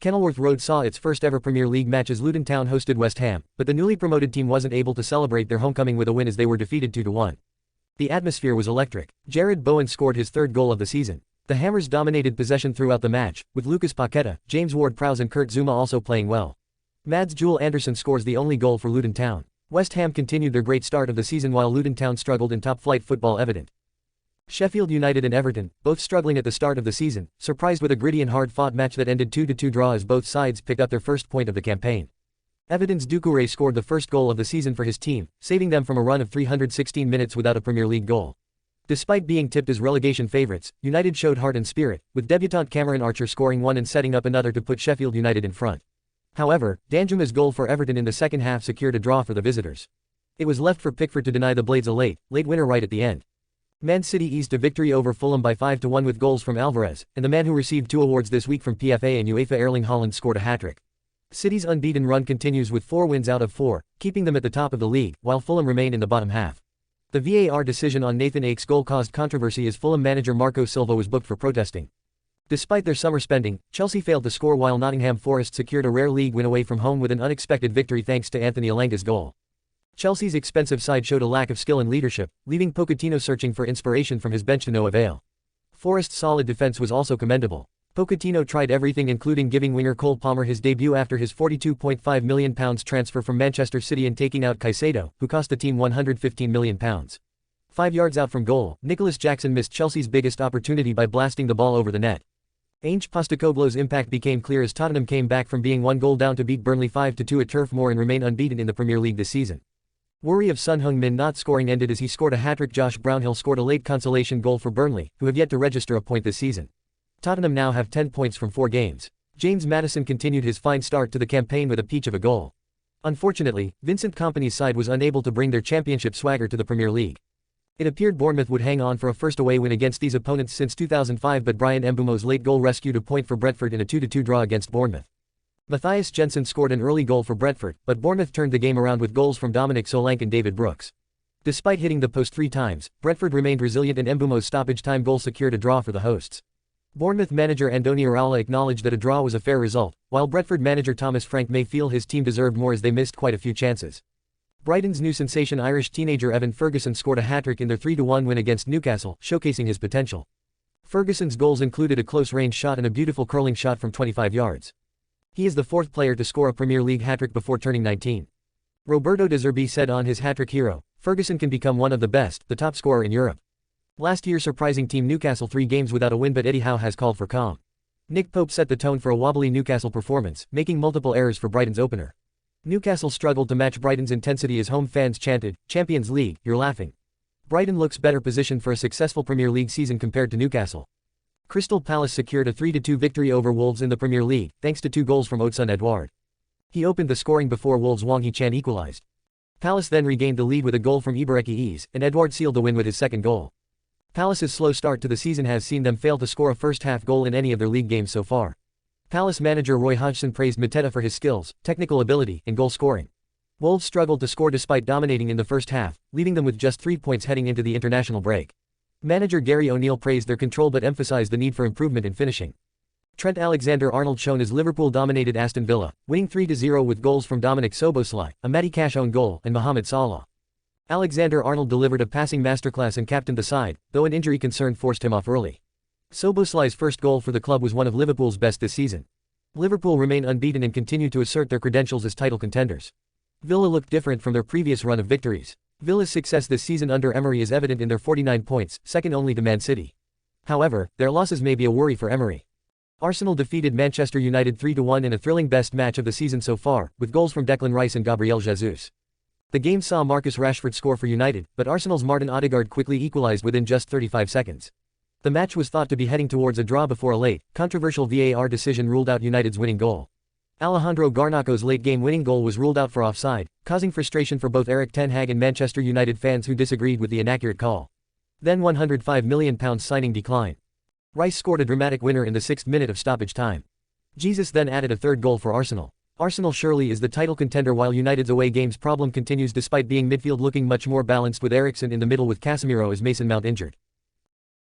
Kenilworth Road saw its first ever Premier League match as Luton Town hosted West Ham, but the newly promoted team wasn't able to celebrate their homecoming with a win as they were defeated 2-1. The atmosphere was electric. Jared Bowen scored his third goal of the season. The Hammers dominated possession throughout the match, with Lucas Paqueta, James Ward-Prowse and Kurt Zouma also playing well. Mads Joel Anderson scores the only goal for Luton Town. West Ham continued their great start of the season while Luton Town struggled in top-flight football evident. Sheffield United and Everton, both struggling at the start of the season, surprised with a gritty and hard-fought match that ended 2-2 draw as both sides picked up their first point of the campaign. Everton's Doucouré scored the first goal of the season for his team, saving them from a run of 316 minutes without a Premier League goal. Despite being tipped as relegation favourites, United showed heart and spirit, with debutant Cameron Archer scoring one and setting up another to put Sheffield United in front. However, Danjuma's goal for Everton in the second half secured a draw for the visitors. It was left for Pickford to deny the Blades a late winner right at the end. Man City eased a victory over Fulham by 5-1 with goals from Alvarez, and the man who received 2 awards this week from PFA and UEFA, Erling Haaland, scored a hat-trick. City's unbeaten run continues with 4 wins out of 4, keeping them at the top of the league, while Fulham remain in the bottom half. The VAR decision on Nathan Ake's goal caused controversy as Fulham manager Marco Silva was booked for protesting. Despite their summer spending, Chelsea failed to score while Nottingham Forest secured a rare league win away from home with an unexpected victory thanks to Anthony Elanga's goal. Chelsea's expensive side showed a lack of skill and leadership, leaving Pochettino searching for inspiration from his bench to no avail. Forest's solid defense was also commendable. Pochettino tried everything including giving winger Cole Palmer his debut after his £42.5 million transfer from Manchester City and taking out Caicedo, who cost the team £115 million. 5 yards out from goal, Nicolasjackson missed Chelsea's biggest opportunity by blasting the ball over the net. Ange Postecoglou's impact became clear as Tottenham came back from being 1 goal down to beat Burnley 5-2 at Turf Moor and remain unbeaten in the Premier League this season. Worry of sonheungmin not scoring ended as he scored a hat-trick. Josh Brownhill scored a late consolation goal for Burnley, who have yet to register a point this season. Tottenham now have 10 points from 4 games. James Maddison continued his fine start to the campaign with a peach of a goal. Unfortunately, Vincent Kompany's side was unable to bring their championship swagger to the Premier League. It appeared Bournemouth would hang on for a first away win against these opponents since 2005, but Brian Mbeumo's late goal rescued a point for Brentford in a 2-2 draw against Bournemouth. Matthiasjensen scored an early goal for Brentford, but Bournemouth turned the game around with goals from dominicsolanke and David Brooks. Despite hitting the post 3 times, Brentford remained resilient and Mbeumo's stoppage time goal secured a draw for the hosts. Bournemouth manager Andoni Iraola acknowledged that a draw was a fair result, while Brentford manager Thomas Frank may feel his team deserved more as they missed quite a few chances. Brighton's new sensation Irish teenager Evan Ferguson scored a hat-trick in their 3-1 win against Newcastle, showcasing his potential. Ferguson's goals included a close-range shot and a beautiful curling shot from 25 yards. He is the 4th player to score a Premier League hat-trick before turning 19. Robertodezerbi said on his hat-trick hero, "Ferguson can become one of the best, the top scorer in Europe." Last year surprising team Newcastle 3 games without a win, but Eddie Howe has called for calm. Nick Pope set the tone for a wobbly Newcastle performance, making multiple errors for Brighton's opener. Newcastle struggled to match Brighton's intensity as home fans chanted, "Champions League, you're laughing." Brighton looks better positioned for a successful Premier League season compared to Newcastle. Crystal Palace secured a 3-2 victory over Wolves in the Premier League, thanks to 2 goals from Edouard. He opened the scoring before Wolves' Wang Hee-chan equalized. Palace then regained the lead with a goal from Ibareki Ease, and Edouard sealed the win with his 2nd goal. Palace's slow start to the season has seen them fail to score a first-half goal in any of their league games so far. Palace manager Roy Hodgson praised Mateta for his skills, technical ability, and goal scoring. Wolves struggled to score despite dominating in the first half, leaving them with just 3 points heading into the international break. Manager Gary O'Neill praised their control but emphasized the need for improvement in finishing. Trent Alexander-Arnold shone as Liverpool dominated Aston Villa, winning 3-0 with goals from Dominic Szoboszlai, a Matty Cash own goal, and Mohamed Salah. Alexander-Arnold delivered a passing masterclass and captained the side, though an injury concern forced him off early. Szoboszlai's first goal for the club was one of Liverpool's best this season. Liverpool remain unbeaten and continue to assert their credentials as title contenders. Villa looked different from their previous run of victories. Villa's success this season under Emery is evident in their 49 points, second only to Man City. However, their losses may be a worry for Emery. Arsenal defeated Manchester United 3-1 in a thrilling best match of the season so far, with goals from Declan Rice and Gabriel Jesus. The game saw Marcus Rashford score for United, but Arsenal's Martin Odegaard quickly equalized within just 35 seconds. The match was thought to be heading towards a draw before a late, controversial VAR decision ruled out United's winning goal. Alejandro Garnacho's late-game winning goal was ruled out for offside, causing frustration for both Erik ten Hag and Manchester United fans who disagreed with the inaccurate call. Then £105 million signing decline. Rice scored a dramatic winner in the 6th minute of stoppage time. Jesus then added a 3rd goal for Arsenal. Arsenal surely is the title contender while United's away games problem continues despite being midfield looking much more balanced with Eriksen in the middle with Casemiro as Mason Mount injured.